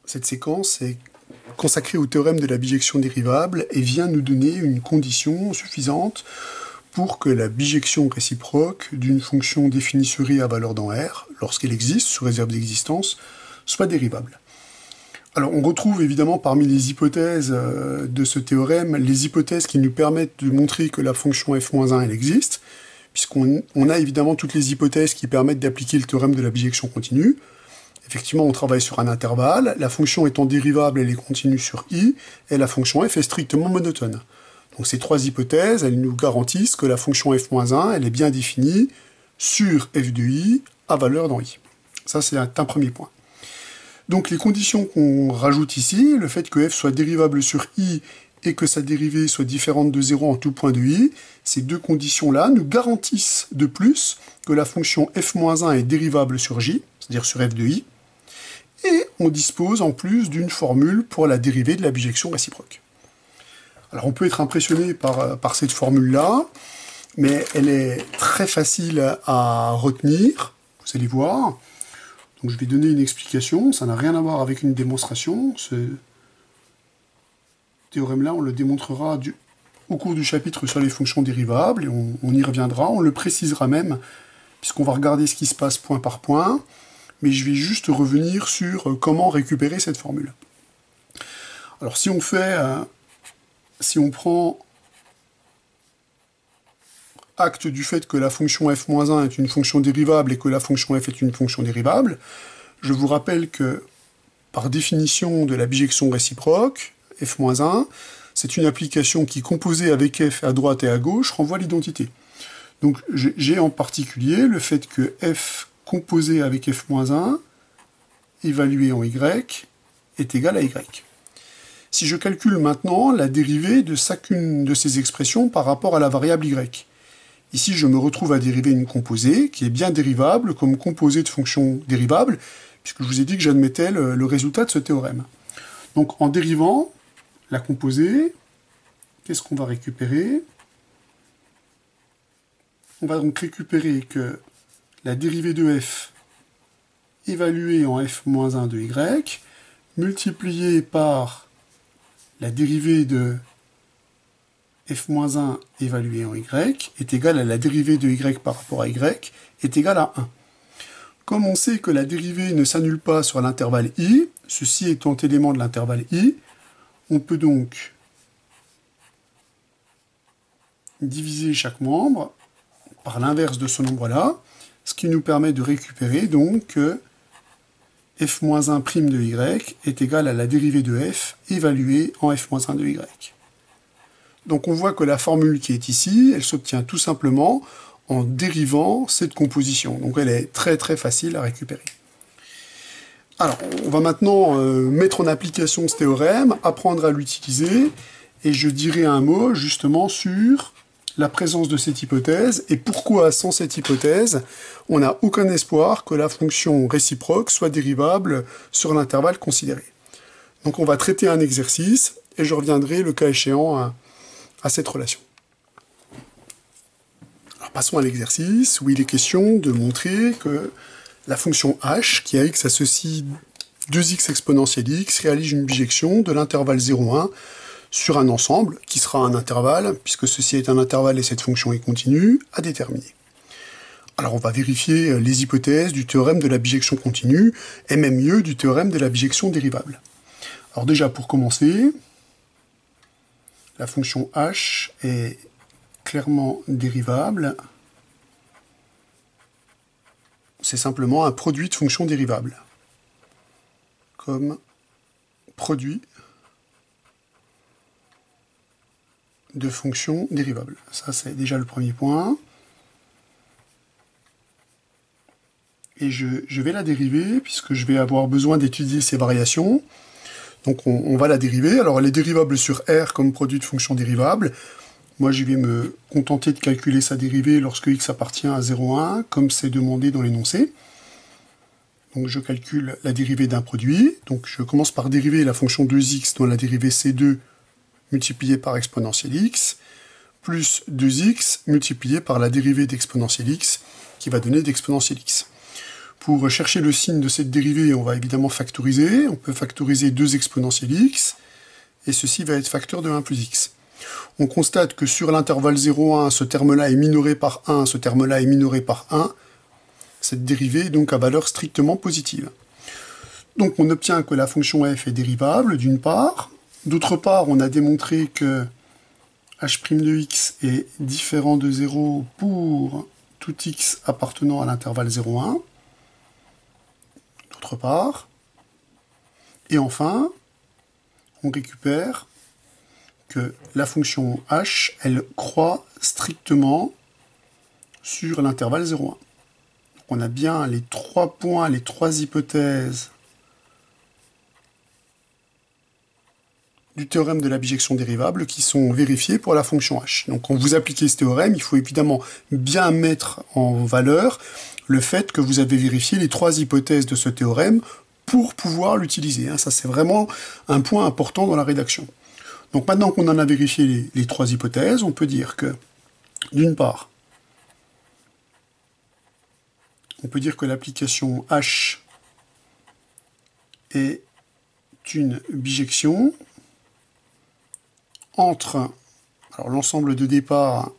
cette séquence est consacrée au théorème de la bijection dérivable et vient nous donner une condition suffisante pour que la bijection réciproque d'une fonction définie sur i à valeur dans R, lorsqu'elle existe, sous réserve d'existence, soit dérivable. Alors on retrouve évidemment parmi les hypothèses de ce théorème, les hypothèses qui nous permettent de montrer que la fonction f-1 elle existe, puisqu'on a évidemment toutes les hypothèses qui permettent d'appliquer le théorème de la bijection continue. Effectivement, on travaille sur un intervalle, la fonction étant dérivable, elle est continue sur i, et la fonction f est strictement monotone. Donc ces trois hypothèses, elles nous garantissent que la fonction f-1, elle est bien définie sur f de i à valeur dans i. Ça, c'est un premier point. Donc les conditions qu'on rajoute ici, le fait que f soit dérivable sur i et que sa dérivée soit différente de 0 en tout point de i, ces deux conditions-là nous garantissent de plus que la fonction f-1 est dérivable sur j, c'est-à-dire sur f de i, et on dispose en plus d'une formule pour la dérivée de la bijection réciproque. Alors on peut être impressionné par cette formule-là, mais elle est très facile à retenir, vous allez voir. Donc je vais donner une explication, ça n'a rien à voir avec une démonstration. Ce théorème-là, on le démontrera au cours du chapitre sur les fonctions dérivables, et on y reviendra, on le précisera même, puisqu'on va regarder ce qui se passe point par point, mais je vais juste revenir sur comment récupérer cette formule. Alors si on prend acte du fait que la fonction f-1 est une fonction dérivable et que la fonction f est une fonction dérivable, je vous rappelle que, par définition de la bijection réciproque, f-1, c'est une application qui, composée avec f à droite et à gauche, renvoie l'identité. Donc j'ai en particulier le fait que f composé avec f-1, évalué en y, est égal à y. Si je calcule maintenant la dérivée de chacune de ces expressions par rapport à la variable y, ici je me retrouve à dériver une composée qui est bien dérivable comme composée de fonctions dérivables, puisque je vous ai dit que j'admettais le résultat de ce théorème. Donc en dérivant la composée, qu'est-ce qu'on va récupérer? On va donc récupérer que la dérivée de f évaluée en f-1 de y, multipliée par la dérivée de f-1 évaluée en y, est égale à la dérivée de y par rapport à y, est égale à 1. Comme on sait que la dérivée ne s'annule pas sur l'intervalle i, ceci étant élément de l'intervalle i, on peut donc diviser chaque membre par l'inverse de ce nombre-là, ce qui nous permet de récupérer donc que f-1' de y est égal à la dérivée de f évaluée en f-1 de y. Donc on voit que la formule qui est ici, elle s'obtient tout simplement en dérivant cette composition. Donc elle est très très facile à récupérer. Alors on va maintenant mettre en application ce théorème, apprendre à l'utiliser, et je dirai un mot justement sur la présence de cette hypothèse, et pourquoi, sans cette hypothèse, on n'a aucun espoir que la fonction réciproque soit dérivable sur l'intervalle considéré. Donc on va traiter un exercice, et je reviendrai, le cas échéant, à cette relation. Alors passons à l'exercice, où il est question de montrer que la fonction h, qui a x associe 2x exponentielle x, réalise une bijection de l'intervalle 0,1 sur un ensemble, qui sera un intervalle, puisque ceci est un intervalle et cette fonction est continue, à déterminer. Alors on va vérifier les hypothèses du théorème de la bijection continue, et même mieux du théorème de la bijection dérivable. Alors déjà, pour commencer, la fonction h est clairement dérivable. C'est simplement un produit de fonctions dérivables, comme produit de fonctions dérivables. Ça, c'est déjà le premier point. Et je vais la dériver, puisque je vais avoir besoin d'étudier ces variations. Donc on va la dériver. Alors elle est dérivable sur R comme produit de fonctions dérivables. Moi, je vais me contenter de calculer sa dérivée lorsque x appartient à 0,1, comme c'est demandé dans l'énoncé. Donc je calcule la dérivée d'un produit. Donc je commence par dériver la fonction 2x dont la dérivée c2 multiplié par exponentielle x, plus 2x multiplié par la dérivée d'exponentielle x, qui va donner d'exponentielle x. Pour chercher le signe de cette dérivée, on va évidemment factoriser. On peut factoriser 2 exponentielles x, et ceci va être facteur de 1 plus x. On constate que sur l'intervalle 0,1, ce terme-là est minoré par 1, ce terme-là est minoré par 1. Cette dérivée est donc à valeur strictement positive. Donc on obtient que la fonction f est dérivable, d'une part. D'autre part, on a démontré que h' de x est différent de 0 pour tout x appartenant à l'intervalle 0,1. D'autre part. Et enfin, on récupère que la fonction h, elle croît strictement sur l'intervalle 0,1. Donc on a bien les 3 points, les 3 hypothèses du théorème de la bijection dérivable qui sont vérifiées pour la fonction h. Donc quand vous appliquez ce théorème, il faut évidemment bien mettre en valeur le fait que vous avez vérifié les 3 hypothèses de ce théorème pour pouvoir l'utiliser. Ça, c'est vraiment un point important dans la rédaction. Donc maintenant qu'on en a vérifié les 3 hypothèses, on peut dire que, d'une part, on peut dire que l'application h est une bijection entre, alors l'ensemble de départ,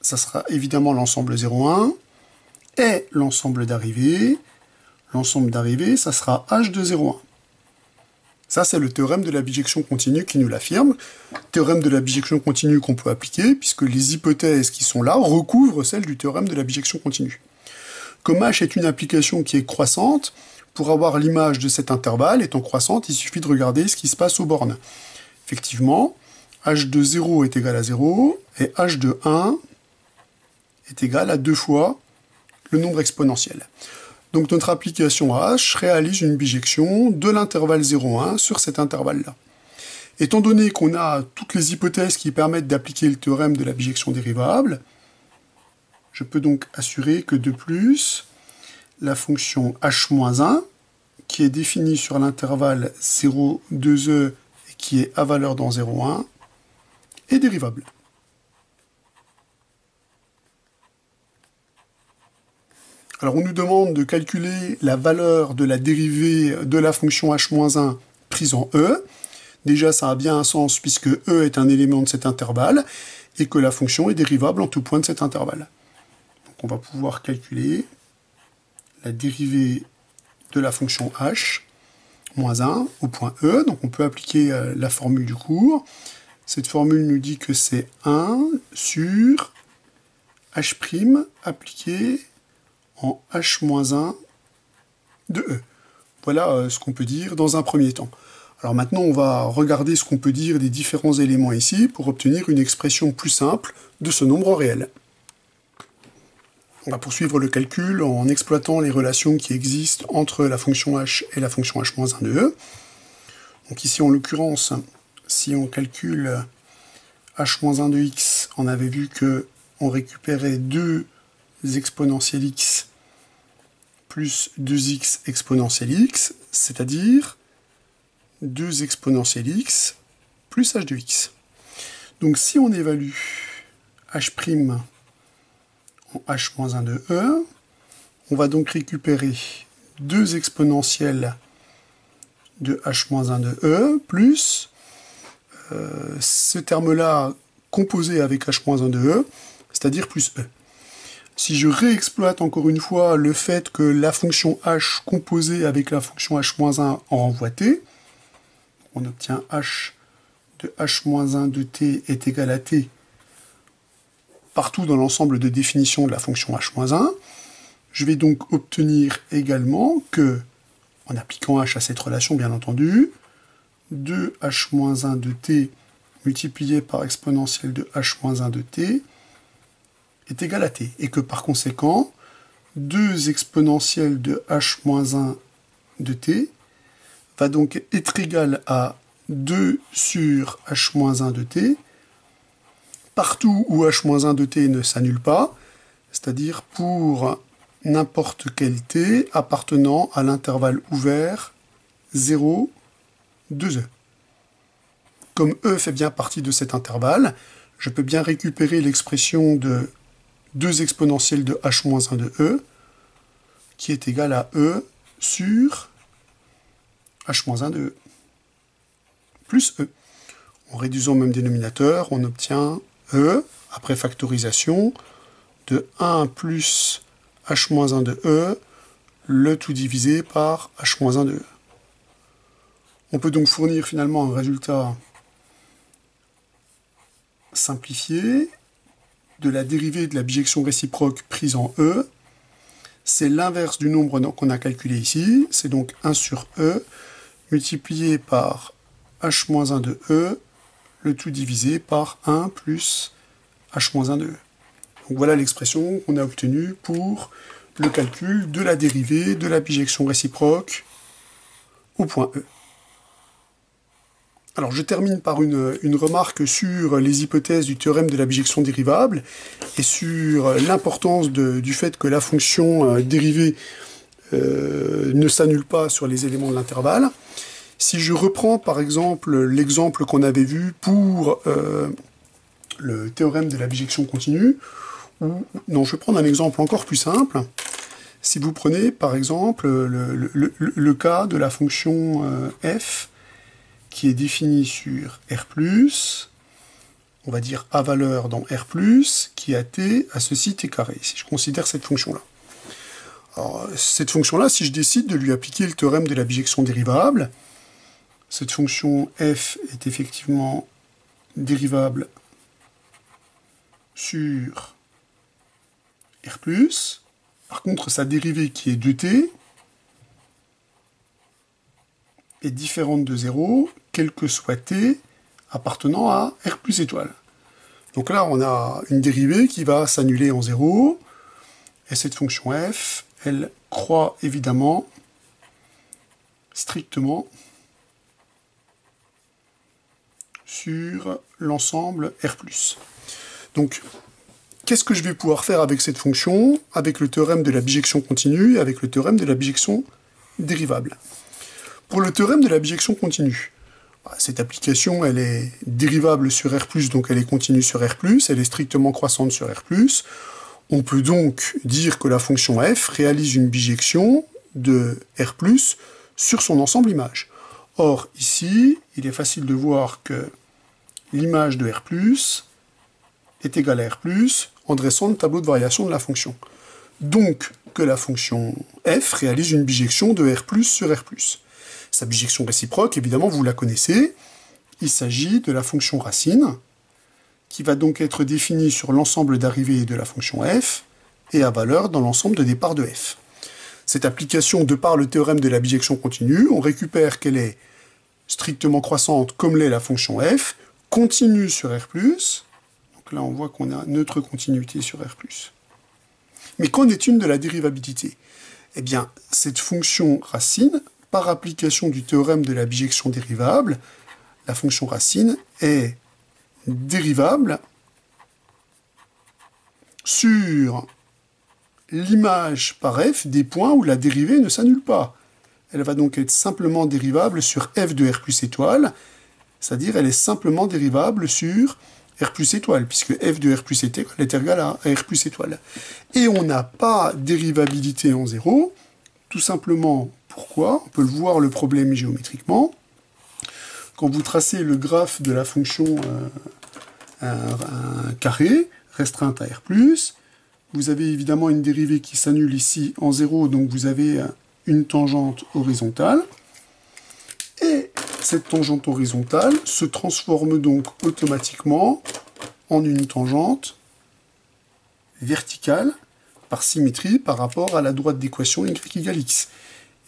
ça sera évidemment l'ensemble 0,1, et l'ensemble d'arrivée. L'ensemble d'arrivée, ça sera h de 0,1. Ça, c'est le théorème de la bijection continue qui nous l'affirme. Théorème de la bijection continue qu'on peut appliquer, puisque les hypothèses qui sont là recouvrent celles du théorème de la bijection continue. Comme h est une application qui est croissante, pour avoir l'image de cet intervalle étant croissante, il suffit de regarder ce qui se passe aux bornes. Effectivement, h de 0 est égal à 0, et h de 1 est égal à 2 fois le nombre exponentiel. Donc notre application h réalise une bijection de l'intervalle 0,1 sur cet intervalle-là. Étant donné qu'on a toutes les hypothèses qui permettent d'appliquer le théorème de la bijection dérivable, je peux donc assurer que de plus, la fonction h-1, qui est définie sur l'intervalle 0, 2e et qui est à valeur dans 0,1, est dérivable. Alors on nous demande de calculer la valeur de la dérivée de la fonction h-1 prise en e. Déjà ça a bien un sens puisque e est un élément de cet intervalle et que la fonction est dérivable en tout point de cet intervalle. Donc on va pouvoir calculer la dérivée de la fonction h-1 au point e. Donc on peut appliquer la formule du cours. Cette formule nous dit que c'est 1 sur h' appliqué en h-1 de e. Voilà ce qu'on peut dire dans un premier temps. Alors maintenant, on va regarder ce qu'on peut dire des différents éléments ici pour obtenir une expression plus simple de ce nombre réel. On va poursuivre le calcul en exploitant les relations qui existent entre la fonction h et la fonction h-1 de e. Donc ici, en l'occurrence, si on calcule h-1 de x, on avait vu que on récupérait 2 exponentielle x plus 2x exponentielle x, c'est-à-dire 2 exponentielle x plus h de x. Donc si on évalue h' en h-1 de e, on va donc récupérer 2 exponentielles de h-1 de e plus ce terme-là composé avec h-1 de e, c'est-à-dire plus e. Si je réexploite encore une fois le fait que la fonction h composée avec la fonction h-1 en renvoie t, on obtient h de h-1 de t est égal à t partout dans l'ensemble de définition de la fonction h-1. Je vais donc obtenir également que, en appliquant h à cette relation bien entendu, 2h-1 de t multiplié par exponentielle de h-1 de t est égal à t, et que par conséquent, 2 exponentielles de h-1 de t va donc être égal à 2 sur h-1 de t, partout où h-1 de t ne s'annule pas, c'est-à-dire pour n'importe quel t appartenant à l'intervalle ouvert 0, 2e. Comme e fait bien partie de cet intervalle, je peux bien récupérer l'expression de 2 exponentielles de h-1 de e, qui est égal à E sur h-1 de E, plus E. En réduisant au même dénominateur, on obtient E, après factorisation, de 1 plus h-1 de E, le tout divisé par h-1 de E. On peut donc fournir finalement un résultat simplifié de la dérivée de la bijection réciproque prise en E. C'est l'inverse du nombre qu'on a calculé ici, c'est donc 1 sur E, multiplié par h-1 de E, le tout divisé par 1 plus h-1 de E. Donc voilà l'expression qu'on a obtenue pour le calcul de la dérivée de la bijection réciproque au point E. Alors je termine par une remarque sur les hypothèses du théorème de la bijection dérivable et sur l'importance du fait que la fonction dérivée ne s'annule pas sur les éléments de l'intervalle. Si je reprends par exemple l'exemple qu'on avait vu pour le théorème de la bijection continue, non, je vais prendre un exemple encore plus simple. Si vous prenez par exemple le cas de la fonction f qui est définie sur R+, on va dire A valeur dans R+, qui a t à ceci t carré, si je considère cette fonction-là. Alors, cette fonction-là, si je décide de lui appliquer le théorème de la bijection dérivable, cette fonction f est effectivement dérivable sur R+. Par contre, sa dérivée qui est 2t est différente de 0, quel que soit t appartenant à R plus étoile. Donc là, on a une dérivée qui va s'annuler en 0, et cette fonction f, elle croît évidemment strictement sur l'ensemble R+. Donc, qu'est-ce que je vais pouvoir faire avec cette fonction, avec le théorème de la bijection continue et avec le théorème de la bijection dérivable? Pour le théorème de la bijection continue, cette application, elle est dérivable sur R+, donc elle est continue sur R+, elle est strictement croissante sur R+. On peut donc dire que la fonction f réalise une bijection de R+, sur son ensemble image. Or, ici, il est facile de voir que l'image de R+, est égale à R+, en dressant le tableau de variation de la fonction. Donc, que la fonction f réalise une bijection de R+, sur R+. Sa bijection réciproque, évidemment, vous la connaissez. Il s'agit de la fonction racine, qui va donc être définie sur l'ensemble d'arrivée de la fonction f, et à valeur dans l'ensemble de départ de f. Cette application, de par le théorème de la bijection continue, on récupère qu'elle est strictement croissante comme l'est la fonction f, continue sur R+. Donc là, on voit qu'on a neutre continuité sur R+. Mais qu'en est-il de la dérivabilité? Eh bien, cette fonction racine, par application du théorème de la bijection dérivable, la fonction racine est dérivable sur l'image par f des points où la dérivée ne s'annule pas. Elle va donc être simplement dérivable sur f de R plus étoile, c'est-à-dire elle est simplement dérivable sur R plus étoile, puisque f de R plus étoile est égal à R plus étoile. Et on n'a pas dérivabilité en 0, tout simplement, pourquoi? On peut le voir le problème géométriquement. Quand vous tracez le graphe de la fonction un carré, restreinte à R+, vous avez évidemment une dérivée qui s'annule ici en 0, donc vous avez une tangente horizontale. Et cette tangente horizontale se transforme donc automatiquement en une tangente verticale par symétrie par rapport à la droite d'équation y égale x.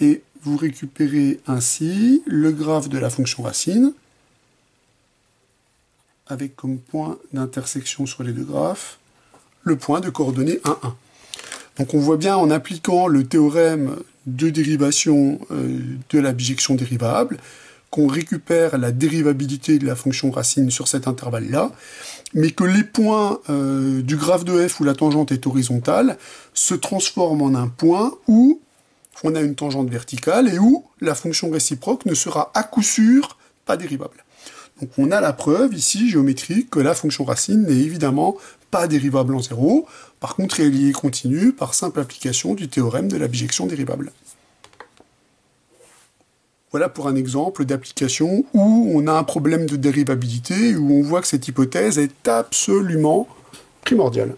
Et vous récupérez ainsi le graphe de la fonction racine avec comme point d'intersection sur les deux graphes le point de coordonnées 1, 1. Donc on voit bien en appliquant le théorème de dérivation de la bijection dérivable qu'on récupère la dérivabilité de la fonction racine sur cet intervalle-là, mais que les points du graphe de f où la tangente est horizontale se transforment en un point où on a une tangente verticale et où la fonction réciproque ne sera à coup sûr pas dérivable. Donc on a la preuve ici, géométrique, que la fonction racine n'est évidemment pas dérivable en zéro. Par contre, elle y est continue par simple application du théorème de la bijection dérivable. Voilà pour un exemple d'application où on a un problème de dérivabilité, où on voit que cette hypothèse est absolument primordiale.